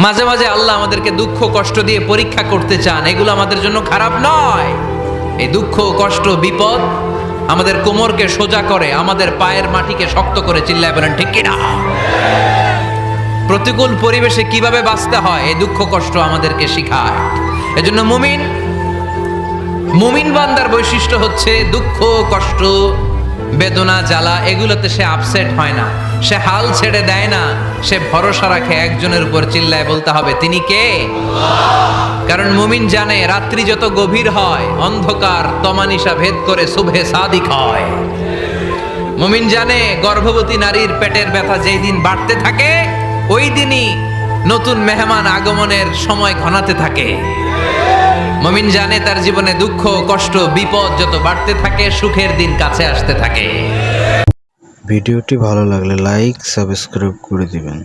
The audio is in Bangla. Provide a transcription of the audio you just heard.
মাঝে মাঝে আল্লাহ আমাদেরকে দুঃখ কষ্ট দিয়ে পরীক্ষা করতে চান, এগুলো আমাদের জন্য খারাপ নয়। এই দুঃখ কষ্ট বিপদ আমাদের কোমরকে সোজা করে, আমাদের পায়ের মাটিকে শক্ত করে, চিল্লায় বলেন ঠিক কিনা। প্রতিকূল পরিবেশে কিভাবে বাঁচতে হয় এই দুঃখ কষ্ট আমাদেরকে শিখায়। এজন্য মুমিন বান্দার বৈশিষ্ট্য হচ্ছে দুঃখ কষ্ট বেদনা জ্বালা এগুলোতে সে আপসেট হয় না, সে হাল ছেড়ে দেয় না, সে ভরসা রাখে একজনের উপর। চিল্লায় বলতে হবে তিনি কে? কারণ মুমিন জানে রাত্রি যত গভীর হয় অন্ধকার তমানিসা ভেদ করে সুবহে সাদিক হয়। মুমিন জানে গর্ভবতী নারীর পেটের ব্যথা যেই দিন বাড়তে থাকে ওই দিনই নতুন মেহমান আগমনের সময় ঘনাতে থাকে। মুমিন জানে তার জীবনে দুঃখ কষ্ট বিপদ যত বাড়তে থাকে সুখের দিন কাছে আসতে থাকে। ভিডিওটি ভালো লাগলে লাইক সাবস্ক্রাইব করে দিবেন।